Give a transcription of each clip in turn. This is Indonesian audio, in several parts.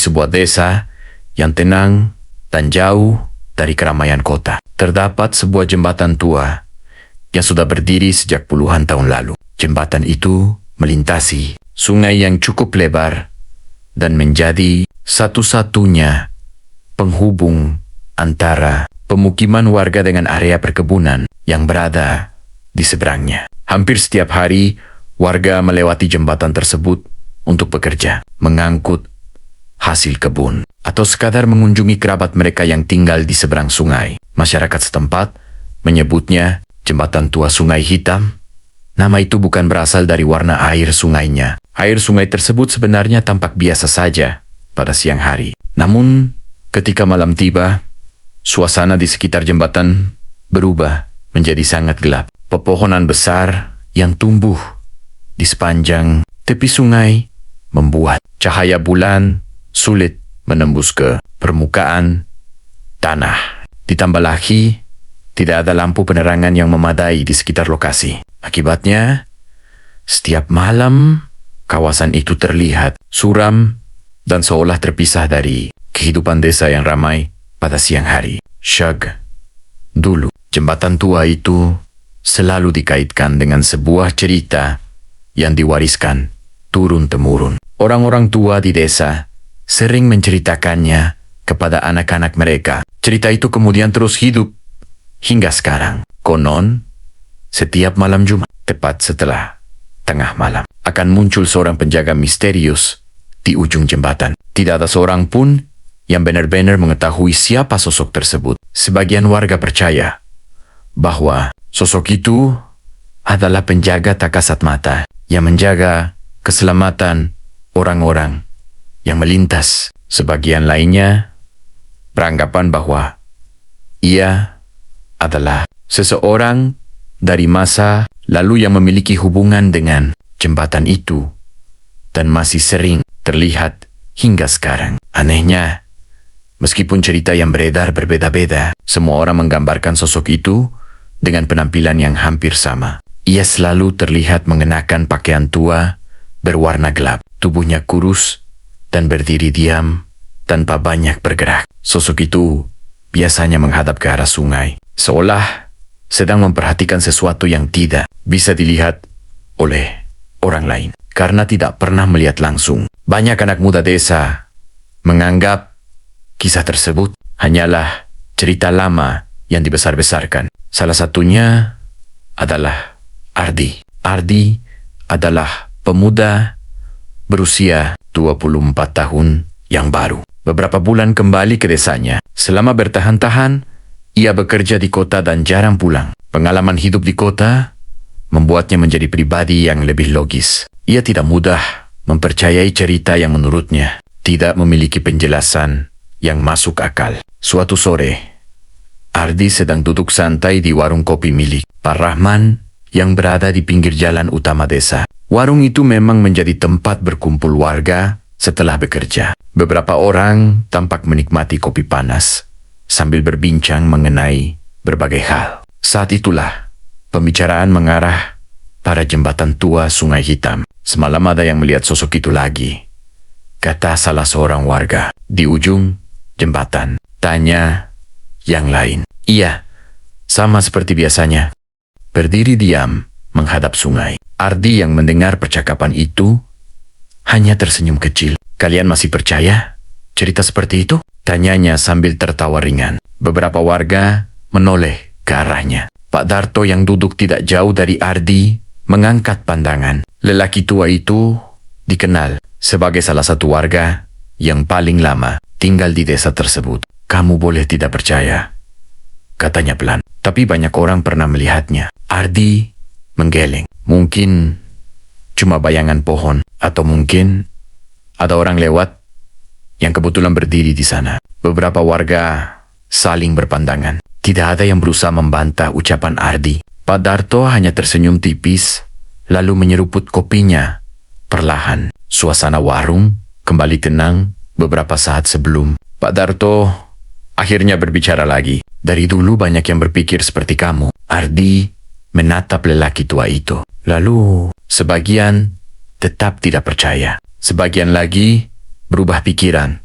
sebuah desa yang tenang dan jauh dari keramaian kota, terdapat sebuah jembatan tua yang sudah berdiri sejak puluhan tahun lalu. Jembatan itu melintasi sungai yang cukup lebar dan menjadi satu-satunya penghubung antara pemukiman warga dengan area perkebunan yang berada di seberangnya. Hampir setiap hari, warga melewati jembatan tersebut untuk bekerja, mengangkut hasil kebun, atau sekadar mengunjungi kerabat mereka yang tinggal di seberang sungai. Masyarakat setempat menyebutnya Jembatan Tua Sungai Hitam. Nama itu bukan berasal dari warna air sungainya. Air sungai tersebut sebenarnya tampak biasa saja pada siang hari. Namun, ketika malam tiba, suasana di sekitar jembatan berubah menjadi sangat gelap. Pepohonan besar yang tumbuh di sepanjang tepi sungai membuat cahaya bulan sulit menembus ke permukaan tanah. Ditambah lagi, tidak ada lampu penerangan yang memadai di sekitar lokasi. Akibatnya, setiap malam kawasan itu terlihat suram dan seolah terpisah dari kehidupan desa yang ramai pada siang hari. Shug, dulu jembatan tua itu selalu dikaitkan dengan sebuah cerita yang diwariskan turun-temurun. Orang-orang tua di desa sering menceritakannya kepada anak-anak mereka. Cerita itu kemudian terus hidup hingga sekarang. Konon, setiap malam Jumat, tepat setelah tengah malam, akan muncul seorang penjaga misterius di ujung jembatan. Tidak ada seorang pun yang benar-benar mengetahui siapa sosok tersebut. Sebagian warga percaya bahwa sosok itu adalah penjaga tak kasat mata yang menjaga keselamatan orang-orang yang melintas. Sebagian lainnya beranggapan bahwa ia adalah seseorang dari masa lalu yang memiliki hubungan dengan jembatan itu dan masih sering terlihat hingga sekarang. Anehnya, meskipun cerita yang beredar berbeda-beda, semua orang menggambarkan sosok itu dengan penampilan yang hampir sama. Ia selalu terlihat mengenakan pakaian tua berwarna gelap, tubuhnya kurus dan berdiri diam tanpa banyak bergerak. Sosok itu biasanya menghadap ke arah sungai, seolah sedang memperhatikan sesuatu yang tidak bisa dilihat oleh orang lain karena tidak pernah melihat langsung. Banyak anak muda desa menganggap kisah tersebut hanyalah cerita lama yang dibesar-besarkan. Salah satunya adalah Ardi. Ardi adalah pemuda berusia 24 tahun yang baru. Beberapa bulan kembali ke desanya. Selama bertahan-tahan, ia bekerja di kota dan jarang pulang. Pengalaman hidup di kota membuatnya menjadi pribadi yang lebih logis. Ia tidak mudah mempercayai cerita yang menurutnya tidak memiliki penjelasan yang masuk akal. Suatu sore, Ardi sedang duduk santai di warung kopi milik Pak Rahman yang berada di pinggir jalan utama desa. Warung itu memang menjadi tempat berkumpul warga setelah bekerja. Beberapa orang tampak menikmati kopi panas sambil berbincang mengenai berbagai hal. Saat itulah pembicaraan mengarah pada jembatan tua Sungai Hitam. Semalam ada yang melihat sosok itu lagi, kata salah seorang warga. Di ujung jembatan, tanya yang lain. Iya, sama seperti biasanya. Berdiri diam menghadap sungai. Ardi yang mendengar percakapan itu hanya tersenyum kecil. Kalian masih percaya cerita seperti itu? Tanyanya sambil tertawa ringan. Beberapa warga menoleh ke arahnya. Pak Darto yang duduk tidak jauh dari Ardi mengangkat pandangan. Lelaki tua itu dikenal sebagai salah satu warga yang paling lama tinggal di desa tersebut. Kamu boleh tidak percaya, katanya pelan. Tapi banyak orang pernah melihatnya. Ardi menggeleng. Mungkin cuma bayangan pohon, atau mungkin ada orang lewat yang kebetulan berdiri di sana. Beberapa warga saling berpandangan. Tidak ada yang berusaha membantah ucapan Ardi. Pak Darto hanya tersenyum tipis, lalu menyeruput kopinya perlahan. Suasana warung kembali tenang beberapa saat sebelum Pak Darto akhirnya berbicara lagi. Dari dulu banyak yang berpikir seperti kamu. Ardi menatap lelaki tua itu. Lalu sebagian tetap tidak percaya. Sebagian lagi berubah pikiran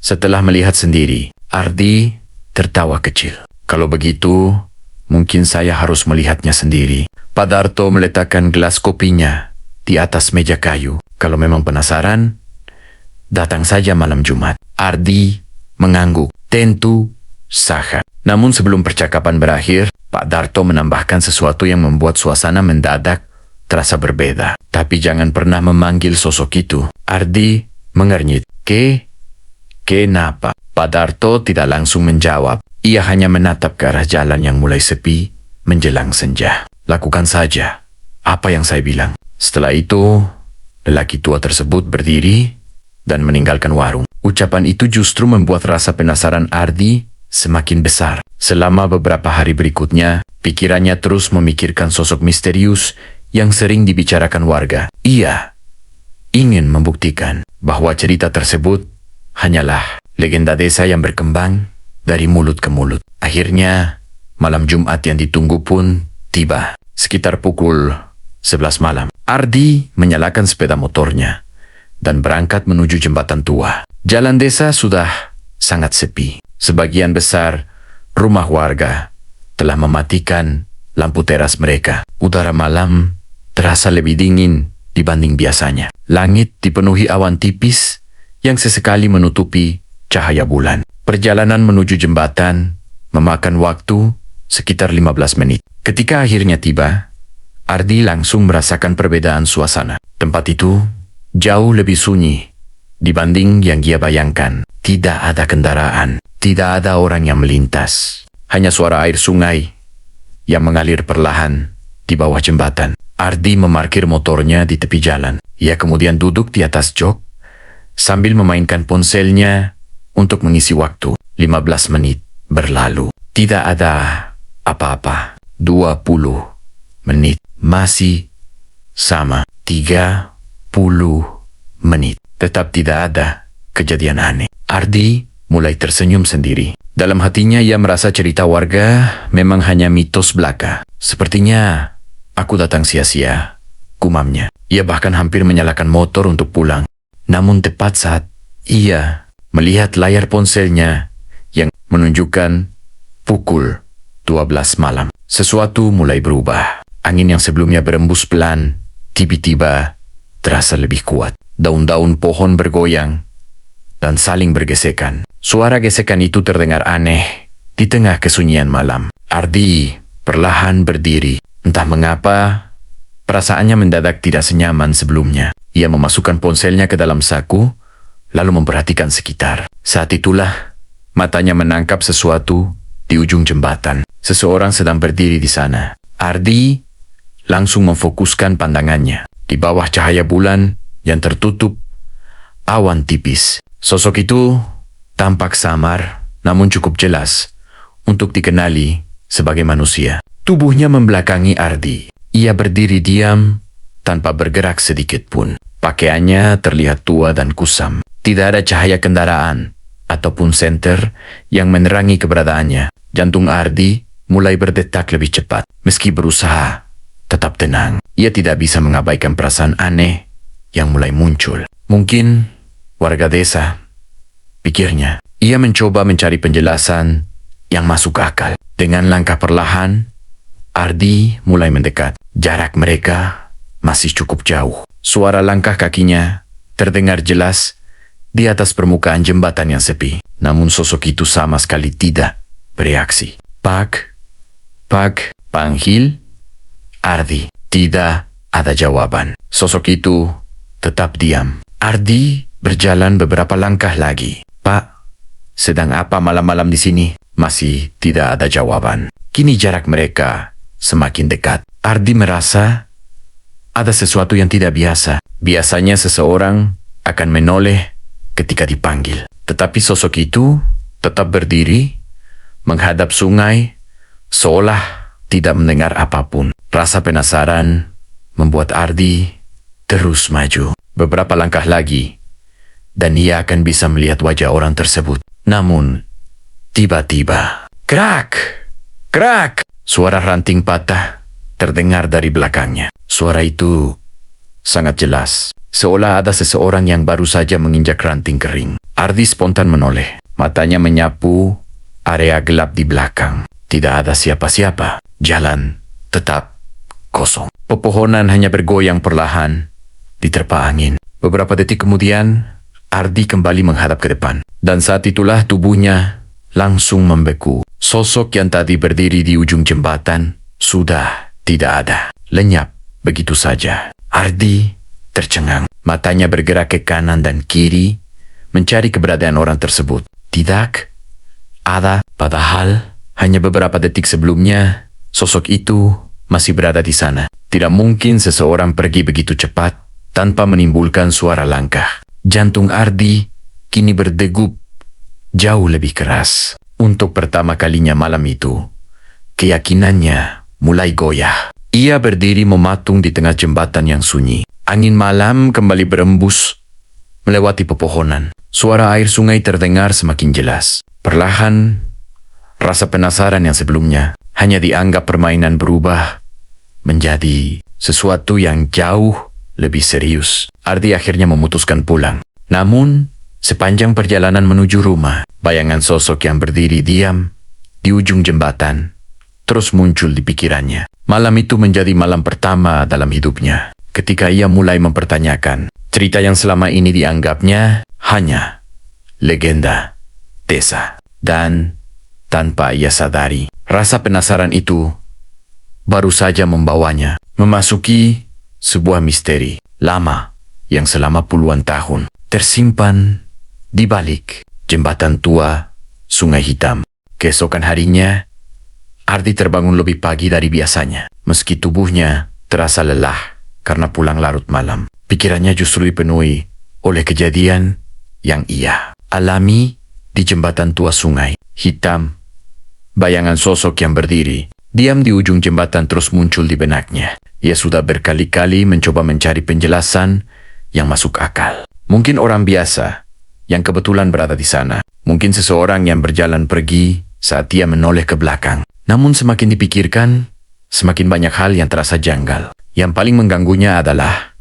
Setelah melihat sendiri, Ardi tertawa kecil. Kalau begitu, mungkin saya harus melihatnya sendiri. Pak Darto meletakkan gelas kopinya di atas meja kayu. Kalau memang penasaran, datang saja malam Jumat. Ardi mengangguk. Tentu saja. Namun sebelum percakapan berakhir, Pak Darto menambahkan sesuatu yang membuat suasana mendadak terasa berbeda. Tapi jangan pernah memanggil sosok itu. Ardi mengernyit. Kenapa? Pak Darto tidak langsung menjawab. Ia hanya menatap ke arah jalan yang mulai sepi menjelang senja. Lakukan saja apa yang saya bilang. Setelah itu, lelaki tua tersebut berdiri dan meninggalkan warung. Ucapan itu justru membuat rasa penasaran Ardi semakin besar. Selama beberapa hari berikutnya, pikirannya terus memikirkan sosok misterius yang sering dibicarakan warga. Ia ingin membuktikan bahwa cerita tersebut hanyalah legenda desa yang berkembang dari mulut ke mulut. Akhirnya, malam Jumat yang ditunggu pun tiba. Sekitar pukul 11 malam, Ardi menyalakan sepeda motornya dan berangkat menuju jembatan tua. Jalan desa sudah sangat sepi. Sebagian besar rumah warga telah mematikan lampu teras mereka. Udara malam terasa lebih dingin dibanding biasanya. Langit dipenuhi awan tipis yang sesekali menutupi cahaya bulan. Perjalanan menuju jembatan memakan waktu sekitar 15 menit. Ketika akhirnya tiba, Ardi langsung merasakan perbedaan suasana. Tempat itu jauh lebih sunyi dibanding yang dia bayangkan. Tidak ada kendaraan, tidak ada orang yang melintas. Hanya suara air sungai yang mengalir perlahan di bawah jembatan. Ardi memarkir motornya di tepi jalan. Ia kemudian duduk di atas jok sambil memainkan ponselnya untuk mengisi waktu. 15 menit berlalu. Tidak ada apa-apa. 20 menit. Masih sama. 30 menit. Tetap tidak ada kejadian aneh. Ardi mulai tersenyum sendiri. Dalam hatinya ia merasa cerita warga memang hanya mitos belaka. Sepertinya aku datang sia-sia, gumamnya. Ia bahkan hampir menyalakan motor untuk pulang. Namun tepat saat ia melihat layar ponselnya yang menunjukkan pukul 12 malam, sesuatu mulai berubah. Angin yang sebelumnya berembus pelan, tiba-tiba terasa lebih kuat. Daun-daun pohon bergoyang dan saling bergesekan. Suara gesekan itu terdengar aneh di tengah kesunyian malam. Ardi perlahan berdiri. Entah mengapa, perasaannya mendadak tidak senyaman sebelumnya. Ia memasukkan ponselnya ke dalam saku, lalu memperhatikan sekitar. Saat itulah, matanya menangkap sesuatu di ujung jembatan. Seseorang sedang berdiri di sana. Ardi langsung memfokuskan pandangannya. Di bawah cahaya bulan yang tertutup awan tipis, sosok itu tampak samar, namun cukup jelas untuk dikenali sebagai manusia. Tubuhnya membelakangi Ardi. Ia berdiri diam tanpa bergerak sedikit pun. Pakaiannya terlihat tua dan kusam. Tidak ada cahaya kendaraan ataupun senter yang menerangi keberadaannya. Jantung Ardi mulai berdetak lebih cepat. Meski berusaha tetap tenang, ia tidak bisa mengabaikan perasaan aneh yang mulai muncul. Mungkin warga desa, pikirnya. Ia mencoba mencari penjelasan yang masuk akal. Dengan langkah perlahan, Ardi mulai mendekat. Jarak mereka masih cukup jauh. Suara langkah kakinya terdengar jelas di atas permukaan jembatan yang sepi. Namun sosok itu sama sekali tidak bereaksi. Pak, panggil Ardi. Tidak ada jawaban. Sosok itu tetap diam. Ardi berjalan beberapa langkah lagi. Pak, sedang apa malam-malam di sini? Masih tidak ada jawaban. Kini jarak mereka semakin dekat. Ardi merasa ada sesuatu yang tidak biasa. Biasanya seseorang akan menoleh ketika dipanggil. Tetapi sosok itu tetap berdiri, menghadap sungai, seolah tidak mendengar apapun. Rasa penasaran membuat Ardi terus maju. Beberapa langkah lagi, dan ia akan bisa melihat wajah orang tersebut. Namun, tiba-tiba, krak! Suara ranting patah terdengar dari belakangnya. Suara itu sangat jelas, seolah ada seseorang yang baru saja menginjak ranting kering. Ardi spontan menoleh. Matanya menyapu area gelap di belakang. Tidak ada siapa-siapa. Jalan tetap kosong. Pepohonan hanya bergoyang perlahan diterpa angin. Beberapa detik kemudian, Ardi kembali menghadap ke depan. Dan saat itulah tubuhnya langsung membeku. Sosok yang tadi berdiri di ujung jembatan sudah tidak ada. Lenyap begitu saja. Ardi tercengang. Matanya bergerak ke kanan dan kiri, mencari keberadaan orang tersebut. Tidak ada, padahal hanya beberapa detik sebelumnya, sosok itu masih berada di sana. Tidak mungkin seseorang pergi begitu cepat tanpa menimbulkan suara langkah. Jantung Ardi kini berdegup jauh lebih keras. Untuk pertama kalinya malam itu, keyakinannya mulai goyah. Ia berdiri mematung di tengah jembatan yang sunyi. Angin malam kembali berembus melewati pepohonan. Suara air sungai terdengar semakin jelas. Perlahan, rasa penasaran yang sebelumnya hanya dianggap permainan berubah menjadi sesuatu yang jauh lebih serius. Ardi akhirnya memutuskan pulang. Namun, sepanjang perjalanan menuju rumah, bayangan sosok yang berdiri diam di ujung jembatan terus muncul di pikirannya. Malam itu menjadi malam pertama dalam hidupnya, ketika ia mulai mempertanyakan cerita yang selama ini dianggapnya hanya legenda desa. Dan tanpa ia sadari, rasa penasaran itu baru saja membawanya memasuki sebuah misteri lama yang selama puluhan tahun tersimpan di balik jembatan tua Sungai Hitam. Keesokan harinya, Ardi terbangun lebih pagi dari biasanya. Meski tubuhnya terasa lelah karena pulang larut malam, pikirannya justru dipenuhi oleh kejadian yang ia alami di jembatan tua Sungai Hitam. Bayangan sosok yang berdiri diam di ujung jembatan terus muncul di benaknya. Ia sudah berkali-kali mencoba mencari penjelasan yang masuk akal. Mungkin orang biasa yang kebetulan berada di sana. Mungkin seseorang yang berjalan pergi saat ia menoleh ke belakang. Namun semakin dipikirkan, semakin banyak hal yang terasa janggal. Yang paling mengganggunya adalah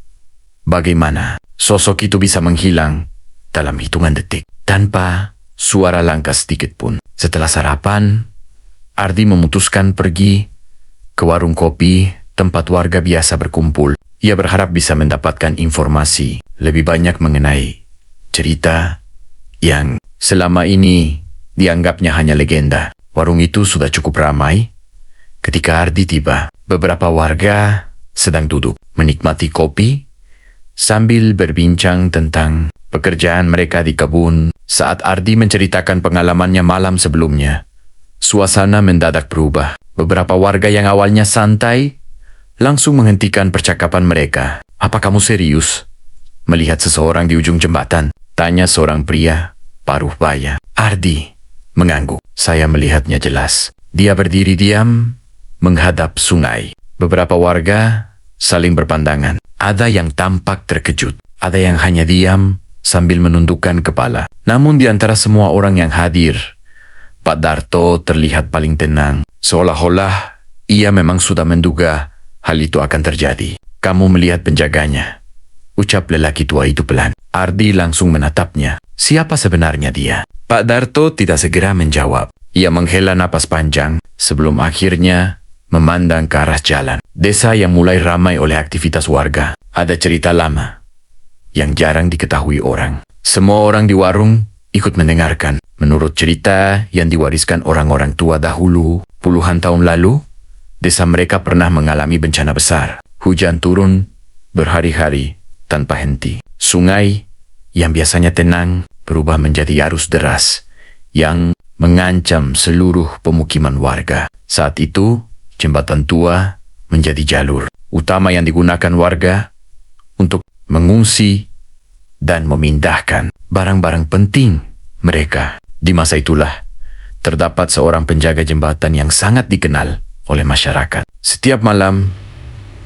bagaimana sosok itu bisa menghilang dalam hitungan detik tanpa suara langkah sedikit pun. Setelah sarapan, Ardi memutuskan pergi ke warung kopi tempat warga biasa berkumpul. Ia berharap bisa mendapatkan informasi lebih banyak mengenai cerita yang selama ini dianggapnya hanya legenda. Warung itu sudah cukup ramai. Ketika Ardi tiba, beberapa warga sedang duduk menikmati kopi sambil berbincang tentang pekerjaan mereka di kebun. Saat Ardi menceritakan pengalamannya malam sebelumnya, suasana mendadak berubah. Beberapa warga yang awalnya santai langsung menghentikan percakapan mereka. "Apa kamu serius melihat seseorang di ujung jembatan?" tanya seorang pria paruh baya. Ardi mengangguk. "Saya melihatnya jelas. Dia berdiri diam menghadap sungai." Beberapa warga saling berpandangan. Ada yang tampak terkejut. Ada yang hanya diam sambil menundukkan kepala. Namun di antara semua orang yang hadir, Pak Darto terlihat paling tenang. Seolah-olah ia memang sudah menduga hal itu akan terjadi. "Kamu melihat penjaganya," ucap lelaki tua itu pelan. Ardi langsung menatapnya. Siapa sebenarnya dia? Pak Darto tidak segera menjawab. Ia menghela napas panjang sebelum akhirnya memandang ke arah jalan. Desa yang mulai ramai oleh aktivitas warga. Ada cerita lama yang jarang diketahui orang. Semua orang di warung ikut mendengarkan. Menurut cerita yang diwariskan orang-orang tua dahulu, puluhan tahun lalu, desa mereka pernah mengalami bencana besar. Hujan turun berhari-hari tanpa henti. Sungai yang biasanya tenang berubah menjadi arus deras yang mengancam seluruh pemukiman warga. Saat itu, jembatan tua menjadi jalur utama yang digunakan warga untuk mengungsi dan memindahkan barang-barang penting mereka. Di masa itulah, terdapat seorang penjaga jembatan yang sangat dikenal oleh masyarakat. Setiap malam,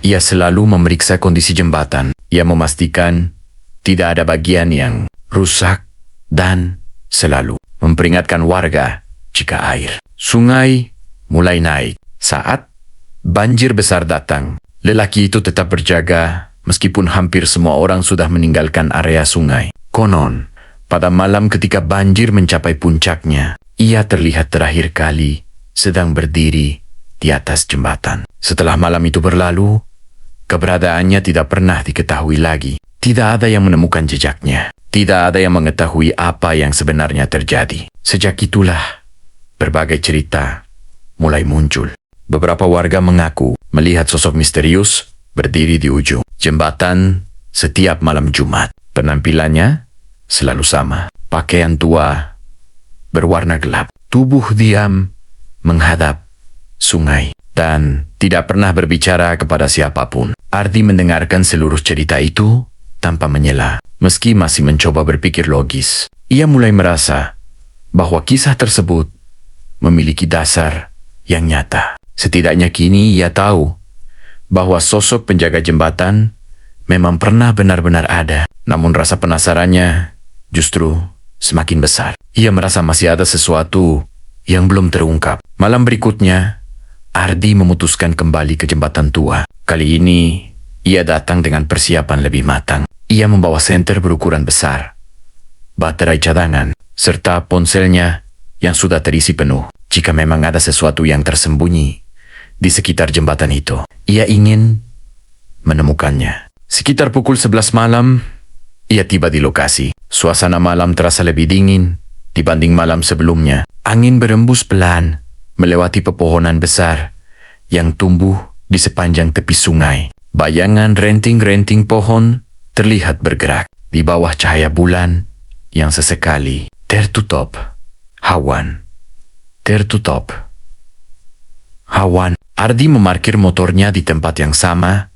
ia selalu memeriksa kondisi jembatan. Ia memastikan tidak ada bagian yang rusak dan selalu memperingatkan warga jika air sungai mulai naik. Saat banjir besar datang, lelaki itu tetap berjaga meskipun hampir semua orang sudah meninggalkan area sungai. Konon, Pada malam ketika banjir mencapai puncaknya, ia terlihat terakhir kali sedang berdiri di atas jembatan. Setelah malam itu berlalu, keberadaannya tidak pernah diketahui lagi. Tidak ada yang menemukan jejaknya. Tidak ada yang mengetahui apa yang sebenarnya terjadi. Sejak itulah, berbagai cerita mulai muncul. Beberapa warga mengaku melihat sosok misterius berdiri di ujung jembatan setiap malam Jumat. Penampilannya selalu sama. Pakaian tua berwarna gelap. Tubuh diam menghadap sungai dan tidak pernah berbicara kepada siapapun. Ardi mendengarkan seluruh cerita itu tanpa menyela. Meski masih mencoba berpikir logis, ia mulai merasa bahwa kisah tersebut memiliki dasar yang nyata. Setidaknya kini ia tahu bahwa sosok penjaga jembatan memang pernah benar-benar ada. Namun rasa penasarannya justru semakin besar. Ia merasa masih ada sesuatu yang belum terungkap. Malam berikutnya, Ardi memutuskan kembali ke jembatan tua. Kali ini, ia datang dengan persiapan lebih matang. Ia membawa senter berukuran besar, baterai cadangan, serta ponselnya yang sudah terisi penuh. Jika memang ada sesuatu yang tersembunyi di sekitar jembatan itu, ia ingin menemukannya. Sekitar pukul 11 malam, ia tiba di lokasi. Suasana malam terasa lebih dingin dibanding malam sebelumnya. Angin berembus pelan melewati pepohonan besar yang tumbuh di sepanjang tepi sungai. Bayangan renting-renting pohon terlihat bergerak di bawah cahaya bulan yang sesekali tertutup awan. Tertutup awan. Ardi memarkir motornya di tempat yang sama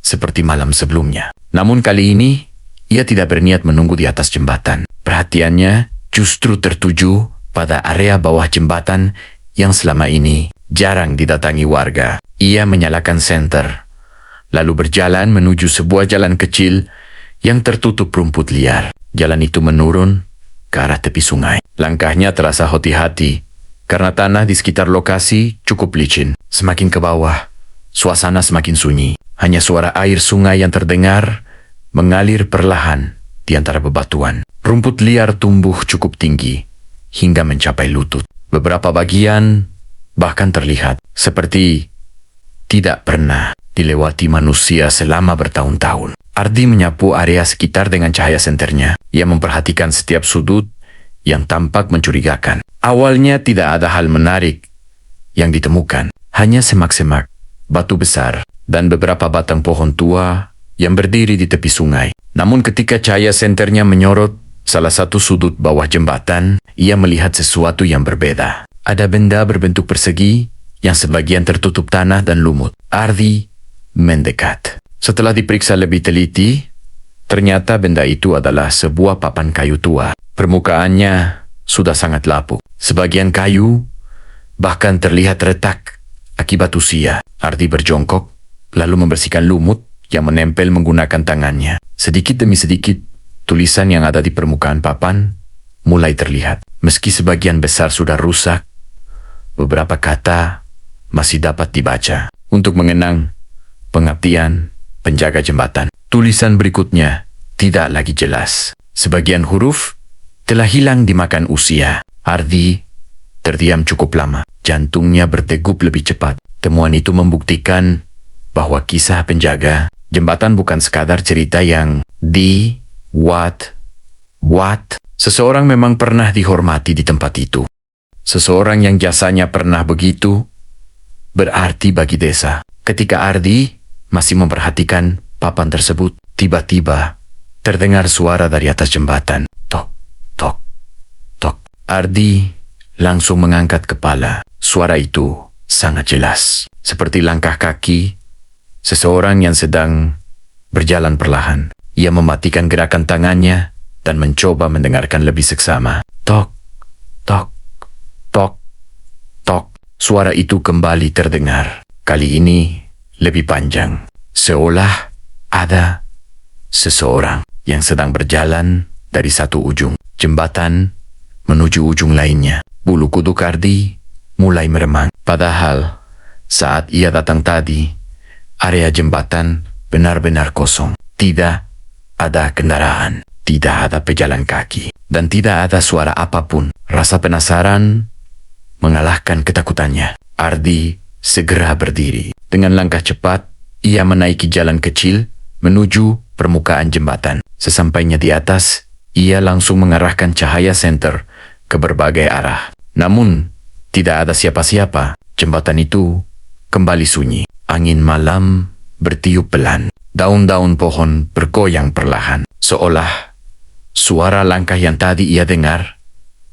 seperti malam sebelumnya. Namun kali ini, ia tidak berniat menunggu di atas jembatan. Perhatiannya justru tertuju pada area bawah jembatan yang selama ini jarang didatangi warga. Ia menyalakan senter, lalu berjalan menuju sebuah jalan kecil yang tertutup rumput liar. Jalan itu menurun ke arah tepi sungai. Langkahnya terasa hati-hati karena tanah di sekitar lokasi cukup licin. Semakin ke bawah, suasana semakin sunyi. Hanya suara air sungai yang terdengar mengalir perlahan di antara bebatuan. Rumput liar tumbuh cukup tinggi hingga mencapai lutut. Beberapa bagian bahkan terlihat seperti tidak pernah dilewati manusia selama bertahun-tahun. Ardi menyapu area sekitar dengan cahaya senternya. Ia memperhatikan setiap sudut yang tampak mencurigakan. Awalnya tidak ada hal menarik yang ditemukan. Hanya semak-semak, batu besar, dan beberapa batang pohon tua yang berdiri di tepi sungai. Namun ketika cahaya senternya menyorot salah satu sudut bawah jembatan, ia melihat sesuatu yang berbeda. Ada benda berbentuk persegi yang sebagian tertutup tanah dan lumut. Ardi mendekat. Setelah diperiksa lebih teliti, ternyata benda itu adalah sebuah papan kayu tua. Permukaannya sudah sangat lapuk. Sebagian kayu bahkan terlihat retak akibat usia. Ardi berjongkok, lalu membersihkan lumut yang menempel menggunakan tangannya. Sedikit demi sedikit, tulisan yang ada di permukaan papan mulai terlihat. Meski sebagian besar sudah rusak, beberapa kata masih dapat dibaca. Untuk mengenang pengabdian penjaga jembatan. Tulisan berikutnya tidak lagi jelas. Sebagian huruf telah hilang dimakan usia. Ardi terdiam cukup lama. Jantungnya berdegup lebih cepat. Temuan itu membuktikan bahwa kisah penjaga jembatan bukan sekadar cerita yang dibuat. Seseorang memang pernah dihormati di tempat itu. Seseorang yang jasanya pernah begitu berarti bagi desa. Ketika Ardi masih memperhatikan papan tersebut, tiba-tiba terdengar suara dari atas jembatan. Tok, tok, tok. Ardi langsung mengangkat kepala. Suara itu sangat jelas, seperti langkah kaki seseorang yang sedang berjalan perlahan. Ia mematikan gerakan tangannya dan mencoba mendengarkan lebih seksama. Tok, tok, tok, tok. Suara itu kembali terdengar. Kali ini lebih panjang. Seolah ada seseorang yang sedang berjalan dari satu ujung jembatan menuju ujung lainnya. Bulu kuduk Ardi mulai meremang. Padahal saat ia datang tadi, area jembatan benar-benar kosong. Tidak ada kendaraan, tidak ada pejalan kaki. dan tidak ada suara apapun. Rasa penasaran mengalahkan ketakutannya. Ardi segera berdiri. Dengan langkah cepat, ia menaiki jalan kecil menuju permukaan jembatan. Sesampainya di atas, ia langsung mengarahkan cahaya senter ke berbagai arah. Namun, tidak ada siapa-siapa. Jembatan itu kembali sunyi. Angin malam bertiup pelan. Daun-daun pohon bergoyang perlahan. Seolah suara langkah yang tadi ia dengar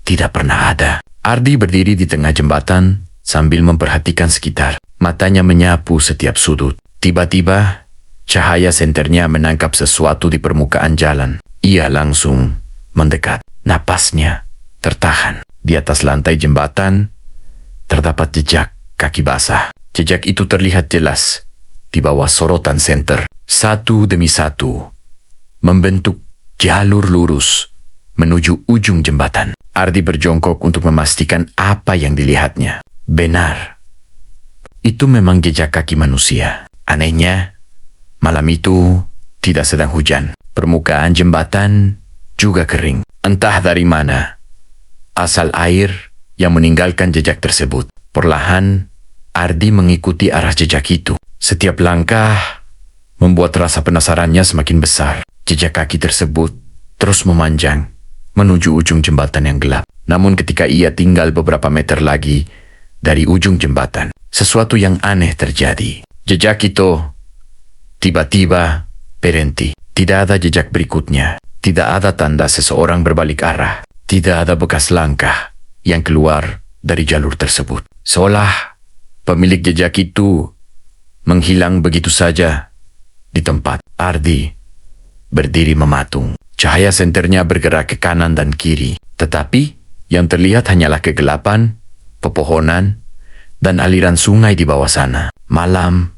tidak pernah ada. Ardi berdiri di tengah jembatan sambil memperhatikan sekitar. Matanya menyapu setiap sudut. Tiba-tiba, cahaya senternya menangkap sesuatu di permukaan jalan. Ia langsung mendekat. Napasnya tertahan. Di atas lantai jembatan, terdapat jejak kaki basah. Jejak itu terlihat jelas di bawah sorotan senter. Satu demi satu, membentuk jalur lurus menuju ujung jembatan. Ardi berjongkok untuk memastikan apa yang dilihatnya. Benar, itu memang jejak kaki manusia. Anehnya, malam itu tidak sedang hujan. Permukaan jembatan juga kering. Entah dari mana asal air yang meninggalkan jejak tersebut. Perlahan, Ardi mengikuti arah jejak itu. Setiap langkah membuat rasa penasarannya semakin besar. Jejak kaki tersebut terus memanjang menuju ujung jembatan yang gelap. Namun ketika ia tinggal beberapa meter lagi dari ujung jembatan, sesuatu yang aneh terjadi. Jejak itu tiba-tiba berhenti. Tidak ada jejak berikutnya. Tidak ada tanda seseorang berbalik arah. Tidak ada bekas langkah yang keluar dari jalur tersebut. Seolah pemilik jejak itu menghilang begitu saja di tempat. Ardi berdiri mematung. Cahaya senternya bergerak ke kanan dan kiri. Tetapi yang terlihat hanyalah kegelapan, pepohonan, dan aliran sungai di bawah sana. Malam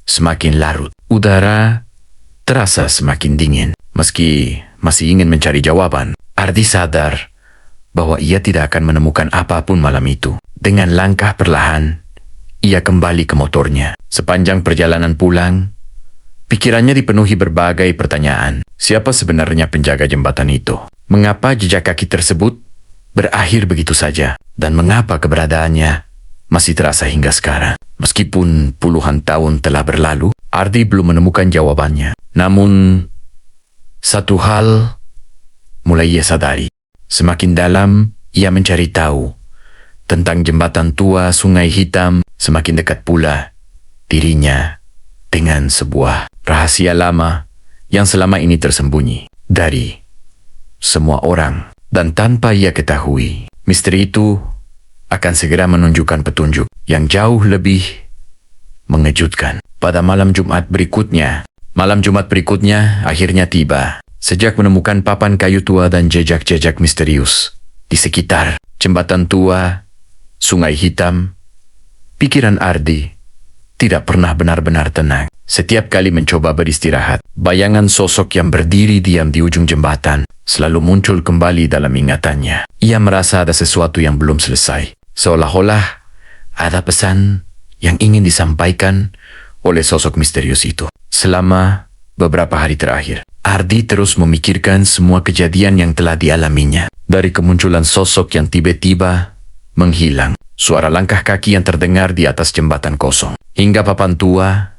semakin larut. Udara terasa semakin dingin. Meski masih ingin mencari jawaban, Ardi sadar bahwa ia tidak akan menemukan apapun malam itu. Dengan langkah perlahan, ia kembali ke motornya. Sepanjang perjalanan pulang, pikirannya dipenuhi berbagai pertanyaan. Siapa sebenarnya penjaga jembatan itu? Mengapa jejak kaki tersebut berakhir begitu saja? Dan mengapa keberadaannya masih terasa hingga sekarang? Meskipun puluhan tahun telah berlalu, Ardi belum menemukan jawabannya. Namun, satu hal mulai ia sadari. Semakin dalam ia mencari tahu tentang jembatan tua Sungai Hitam, semakin dekat pula dirinya dengan sebuah rahasia lama yang selama ini tersembunyi dari semua orang. Dan tanpa ia ketahui, misteri itu akan segera menunjukkan petunjuk yang jauh lebih mengejutkan. Pada malam Jumat berikutnya akhirnya tiba. Sejak menemukan papan kayu tua dan jejak-jejak misterius di sekitar jembatan tua Sungai Hitam, pikiran Ardi tidak pernah benar-benar tenang. Setiap kali mencoba beristirahat, bayangan sosok yang berdiri diam di ujung jembatan selalu muncul kembali dalam ingatannya. Ia merasa ada sesuatu yang belum selesai. Seolah-olah ada pesan yang ingin disampaikan oleh sosok misterius itu. Selama beberapa hari terakhir, Ardi terus memikirkan semua kejadian yang telah dialaminya. Dari kemunculan sosok yang tiba-tiba menghilang, suara langkah kaki yang terdengar di atas jembatan kosong, hingga papan tua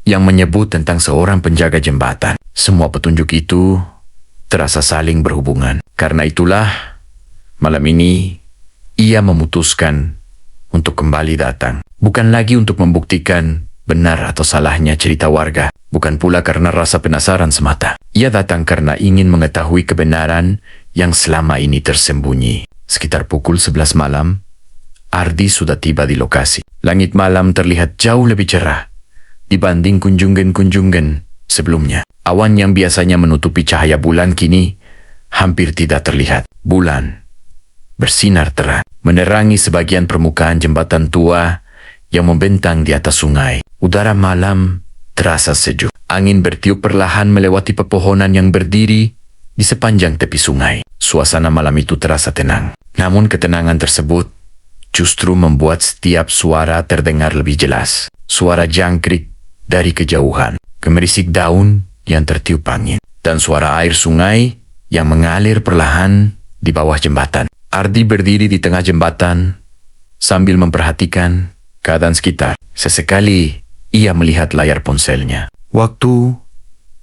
yang menyebut tentang seorang penjaga jembatan. Semua petunjuk itu terasa saling berhubungan. Karena itulah, malam ini ia memutuskan untuk kembali datang. Bukan lagi untuk membuktikan benar atau salahnya cerita warga. Bukan pula karena rasa penasaran semata. Ia datang karena ingin mengetahui kebenaran yang selama ini tersembunyi. Sekitar pukul 11 malam, Ardi sudah tiba di lokasi. Langit malam terlihat jauh lebih cerah dibanding kunjungan-kunjungan sebelumnya. Awan yang biasanya menutupi cahaya bulan kini hampir tidak terlihat. Bulan bersinar terang, menerangi sebagian permukaan jembatan tua yang membentang di atas sungai. Udara malam terasa sejuk. Angin bertiup perlahan melewati pepohonan yang berdiri di sepanjang tepi sungai. Suasana malam itu terasa tenang. Namun ketenangan tersebut justru membuat setiap suara terdengar lebih jelas. Suara jangkrik dari kejauhan, gemerisik daun yang tertiup angin, dan suara air sungai yang mengalir perlahan di bawah jembatan. Ardi berdiri di tengah jembatan sambil memperhatikan keadaan sekitar. Sesekali ia melihat layar ponselnya. Waktu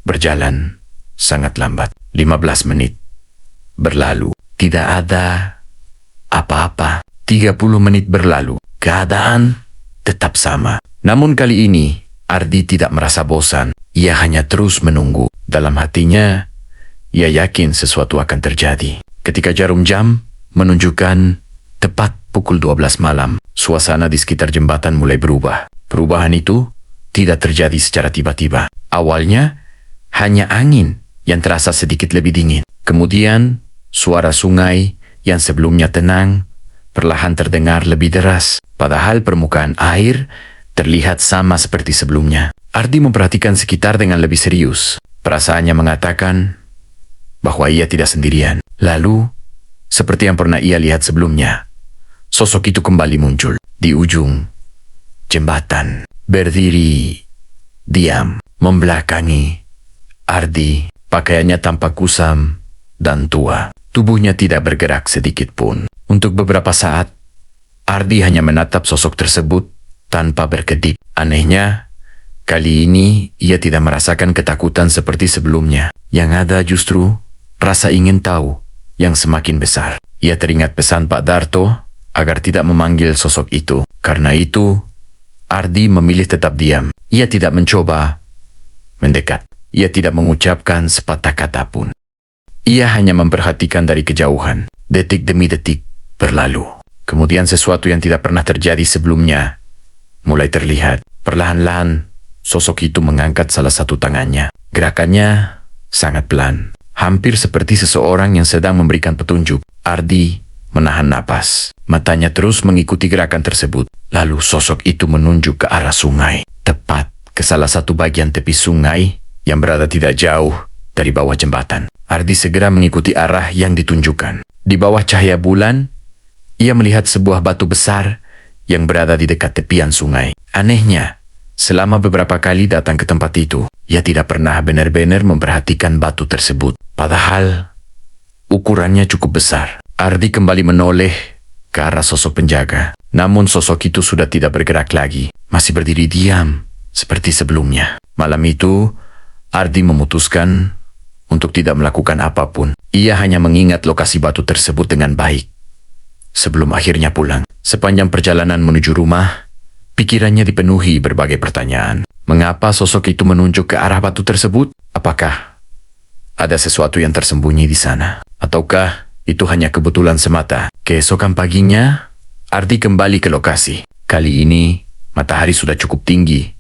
berjalan sangat lambat. 15 menit berlalu. Tidak ada apa-apa. 30 menit berlalu. Keadaan tetap sama. Namun kali ini Ardi tidak merasa bosan. Ia hanya terus menunggu. Dalam hatinya, ia yakin sesuatu akan terjadi. Ketika jarum jam menunjukkan tepat pukul 12 malam, suasana di sekitar jembatan mulai berubah. Perubahan itu tidak terjadi secara tiba-tiba. Awalnya, hanya angin yang terasa sedikit lebih dingin. Kemudian, suara sungai yang sebelumnya tenang perlahan terdengar lebih deras. Padahal permukaan air terlihat sama seperti sebelumnya. Ardi memperhatikan sekitar dengan lebih serius. Perasaannya mengatakan bahwa ia tidak sendirian. Lalu, seperti yang pernah ia lihat sebelumnya, sosok itu kembali muncul di ujung jembatan. Berdiri, diam, membelakangi Ardi. Pakaiannya tampak kusam dan tua. Tubuhnya tidak bergerak sedikit pun. Untuk beberapa saat, Ardi hanya menatap sosok tersebut tanpa berkedip. Anehnya, kali ini ia tidak merasakan ketakutan seperti sebelumnya. Yang ada justru rasa ingin tahu yang semakin besar. Ia teringat pesan Pak Darto agar tidak memanggil sosok itu. Karena itu, Ardi memilih tetap diam. Ia tidak mencoba mendekat. Ia tidak mengucapkan sepatah kata pun. Ia hanya memperhatikan dari kejauhan. Detik demi detik berlalu. Kemudian sesuatu yang tidak pernah terjadi sebelumnya mulai terlihat. Perlahan-lahan, sosok itu mengangkat salah satu tangannya. Gerakannya sangat pelan. Hampir seperti seseorang yang sedang memberikan petunjuk. Ardi menahan napas. Matanya terus mengikuti gerakan tersebut. Lalu sosok itu menunjuk ke arah sungai. Tepat ke salah satu bagian tepi sungai yang berada tidak jauh dari bawah jembatan. Ardi segera mengikuti arah yang ditunjukkan. Di bawah cahaya bulan, ia melihat sebuah batu besar yang berada di dekat tepian sungai. Anehnya, selama beberapa kali datang ke tempat itu, ia tidak pernah benar-benar memperhatikan batu tersebut. Padahal, ukurannya cukup besar. Ardi kembali menoleh ke arah sosok penjaga. Namun sosok itu sudah tidak bergerak lagi. Masih berdiri diam, seperti sebelumnya. Malam itu, Ardi memutuskan untuk tidak melakukan apapun. Ia hanya mengingat lokasi batu tersebut dengan baik. Sebelum akhirnya pulang, sepanjang perjalanan menuju rumah, pikirannya dipenuhi berbagai pertanyaan. Mengapa sosok itu menunjuk ke arah batu tersebut? Apakah ada sesuatu yang tersembunyi di sana? Ataukah itu hanya kebetulan semata? Keesokan paginya, Ardi kembali ke lokasi. Kali ini, matahari sudah cukup tinggi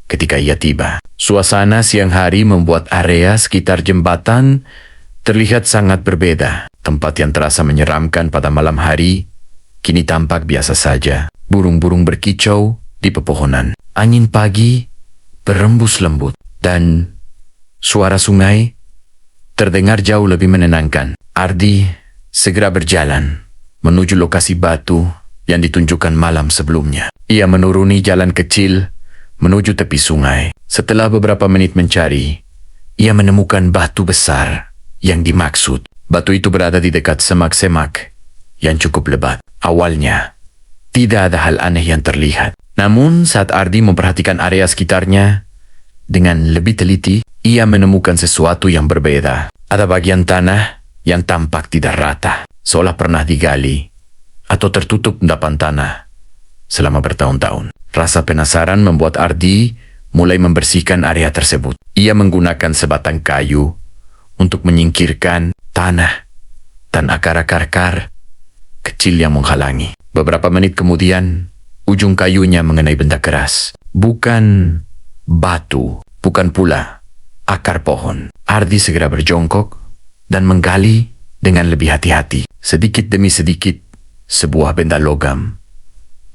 ketika ia tiba. Suasana siang hari membuat area sekitar jembatan terlihat sangat berbeda. Tempat yang terasa menyeramkan pada malam hari, kini tampak biasa saja. Burung-burung berkicau di pepohonan. Angin pagi berembus lembut. Dan suara sungai terdengar jauh lebih menenangkan. Ardi segera berjalan menuju lokasi batu yang ditunjukkan malam sebelumnya. Ia menuruni jalan kecil menuju tepi sungai. Setelah beberapa menit mencari, ia menemukan batu besar yang dimaksud. Batu itu berada di dekat semak-semak yang cukup lebat. Awalnya, tidak ada hal aneh yang terlihat. Namun, saat Ardi memperhatikan area sekitarnya dengan lebih teliti, ia menemukan sesuatu yang berbeda. Ada bagian tanah yang tampak tidak rata, seolah pernah digali atau tertutup endapan tanah selama bertahun-tahun. Rasa penasaran membuat Ardi mulai membersihkan area tersebut. Ia menggunakan sebatang kayu untuk menyingkirkan tanah dan akar-akar kecil yang menghalangi. Beberapa menit kemudian, ujung kayunya mengenai benda keras. Bukan batu, bukan pula akar pohon. Ardi segera berjongkok dan menggali dengan lebih hati-hati. Sedikit demi sedikit, sebuah benda logam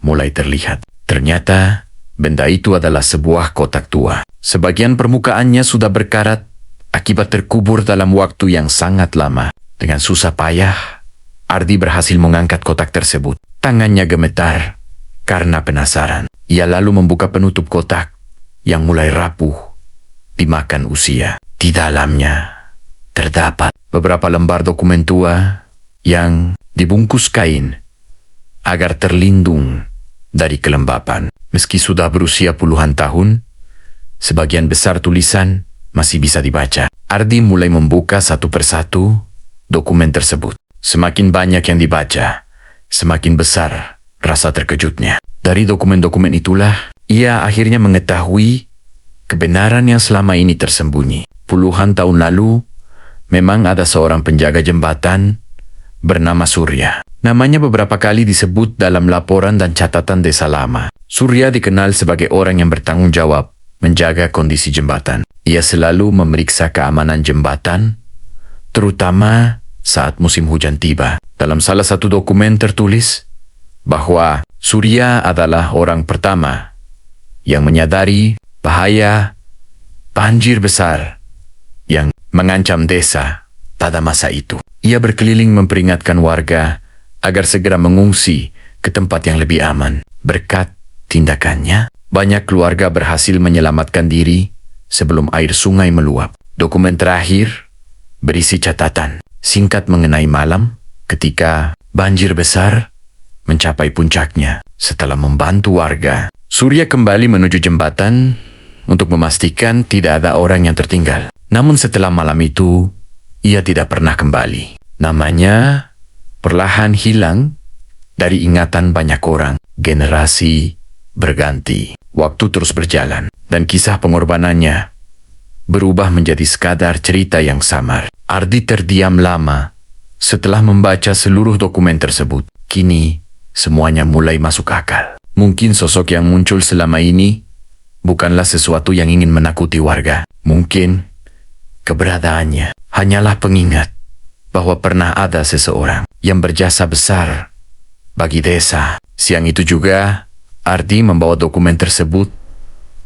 mulai terlihat. Ternyata, benda itu adalah sebuah kotak tua. Sebagian permukaannya sudah berkarat akibat terkubur dalam waktu yang sangat lama. Dengan susah payah, Ardi berhasil mengangkat kotak tersebut. Tangannya gemetar karena penasaran. Ia lalu membuka penutup kotak yang mulai rapuh dimakan usia. Di dalamnya terdapat beberapa lembar dokumen tua yang dibungkus kain agar terlindung dari kelembapan. Meski sudah berusia puluhan tahun, sebagian besar tulisan masih bisa dibaca. Ardi mulai membuka satu persatu dokumen tersebut. Semakin banyak yang dibaca, semakin besar rasa terkejutnya. Dari dokumen-dokumen itulah, ia akhirnya mengetahui kebenaran yang selama ini tersembunyi. Puluhan tahun lalu, memang ada seorang penjaga jembatan bernama Surya. Namanya beberapa kali disebut dalam laporan dan catatan desa lama. Surya dikenal sebagai orang yang bertanggung jawab menjaga kondisi jembatan. Ia selalu memeriksa keamanan jembatan, terutama saat musim hujan tiba. Dalam salah satu dokumen tertulis bahwa Surya adalah orang pertama yang menyadari bahaya banjir besar yang mengancam desa pada masa itu. Ia berkeliling memperingatkan warga agar segera mengungsi ke tempat yang lebih aman. Berkat tindakannya, banyak keluarga berhasil menyelamatkan diri sebelum air sungai meluap. Dokumen terakhir berisi catatan singkat mengenai malam ketika banjir besar mencapai puncaknya. Setelah membantu warga, Surya kembali menuju jembatan untuk memastikan tidak ada orang yang tertinggal. Namun setelah malam itu, ia tidak pernah kembali. Namanya perlahan hilang dari ingatan banyak orang. Generasi berganti, waktu terus berjalan, dan kisah pengorbanannya berubah menjadi sekadar cerita yang samar. Ardi terdiam lama setelah membaca seluruh dokumen tersebut. Kini, semuanya mulai masuk akal. Mungkin sosok yang muncul selama ini bukanlah sesuatu yang ingin menakuti warga. Mungkin keberadaannya hanyalah pengingat bahwa pernah ada seseorang yang berjasa besar bagi desa. Siang itu juga, Ardi membawa dokumen tersebut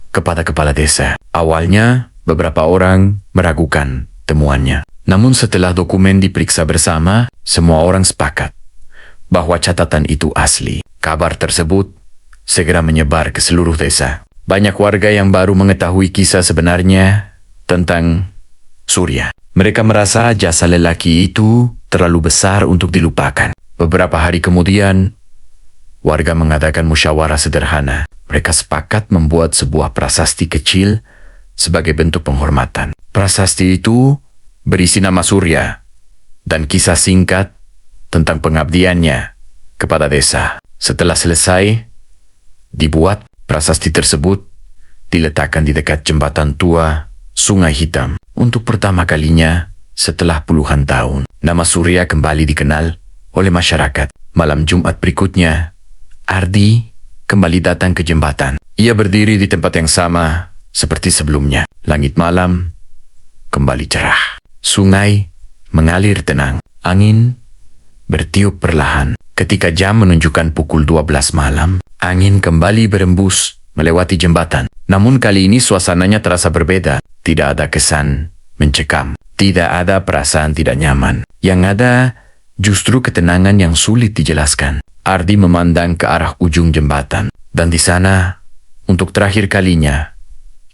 kepada kepala desa. Awalnya, beberapa orang meragukan temuannya. Namun setelah dokumen diperiksa bersama, semua orang sepakat bahwa catatan itu asli. Kabar tersebut segera menyebar ke seluruh desa. Banyak warga yang baru mengetahui kisah sebenarnya tentang Surya. Mereka merasa jasa lelaki itu terlalu besar untuk dilupakan. Beberapa hari kemudian, warga mengadakan musyawarah sederhana. Mereka sepakat membuat sebuah prasasti kecil sebagai bentuk penghormatan. Prasasti itu berisi nama Surya dan kisah singkat tentang pengabdiannya kepada desa. Setelah selesai dibuat, prasasti tersebut diletakkan di dekat jembatan tua Sungai Hitam. Untuk pertama kalinya setelah puluhan tahun, nama Surya kembali dikenal oleh masyarakat. Malam Jumat berikutnya, Ardi kembali datang ke jembatan. Ia berdiri di tempat yang sama seperti sebelumnya. Langit malam kembali cerah. Sungai mengalir tenang. Angin bertiup perlahan. Ketika jam menunjukkan pukul 12 malam, angin kembali berembus melewati jembatan. Namun kali ini suasananya terasa berbeda. Tidak ada kesan mencekam. Tidak ada perasaan tidak nyaman. Yang ada justru ketenangan yang sulit dijelaskan. Ardi memandang ke arah ujung jembatan. Dan di sana, untuk terakhir kalinya,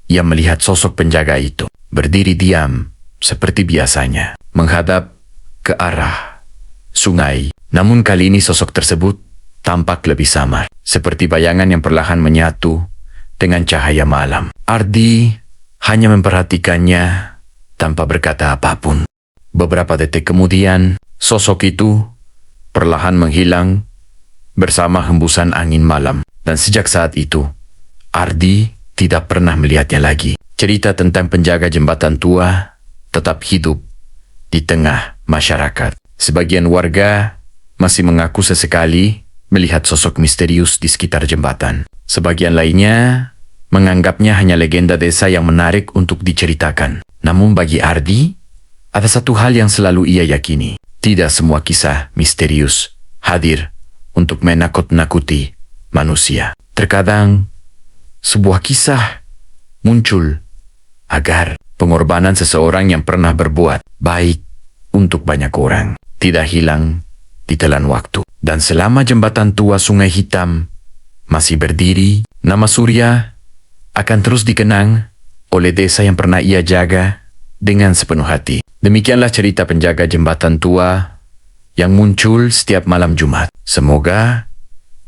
ia melihat sosok penjaga itu. Berdiri diam seperti biasanya, menghadap ke arah sungai. Namun kali ini sosok tersebut tampak lebih samar, seperti bayangan yang perlahan menyatu dengan cahaya malam. Ardi hanya memperhatikannya tanpa berkata apapun. Beberapa detik kemudian, sosok itu perlahan menghilang bersama hembusan angin malam. Dan sejak saat itu, Ardi tidak pernah melihatnya lagi. Cerita tentang penjaga jembatan tua tetap hidup di tengah masyarakat. Sebagian warga masih mengaku sesekali melihat sosok misterius di sekitar jembatan. Sebagian lainnya menganggapnya hanya legenda desa yang menarik untuk diceritakan. Namun bagi Ardi, ada satu hal yang selalu ia yakini. Tidak semua kisah misterius hadir untuk menakut-nakuti manusia. Terkadang, sebuah kisah muncul agar pengorbanan seseorang yang pernah berbuat baik untuk banyak orang tidak hilang ditelan waktu. Dan selama jembatan tua Sungai Hitam masih berdiri, nama Surya akan terus dikenang oleh desa yang pernah ia jaga dengan sepenuh hati. Demikianlah cerita penjaga jembatan tua yang muncul setiap malam Jumat. Semoga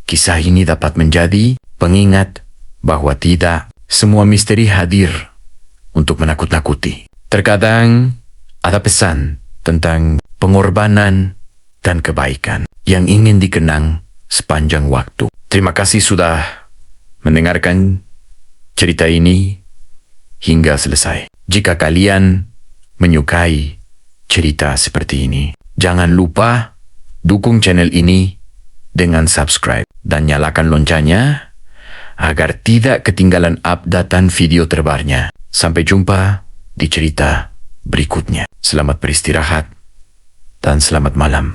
kisah ini dapat menjadi pengingat bahwa tidak semua misteri hadir untuk menakut-nakuti. Terkadang ada pesan tentang pengorbanan dan kebaikan yang ingin dikenang sepanjang waktu. Terima kasih sudah mendengarkan cerita ini hingga selesai. Jika kalian menyukai cerita seperti ini, jangan lupa dukung channel ini dengan subscribe dan nyalakan loncengnya agar tidak ketinggalan updatean video terbarunya. Sampai jumpa di cerita berikutnya. Selamat beristirahat dan selamat malam.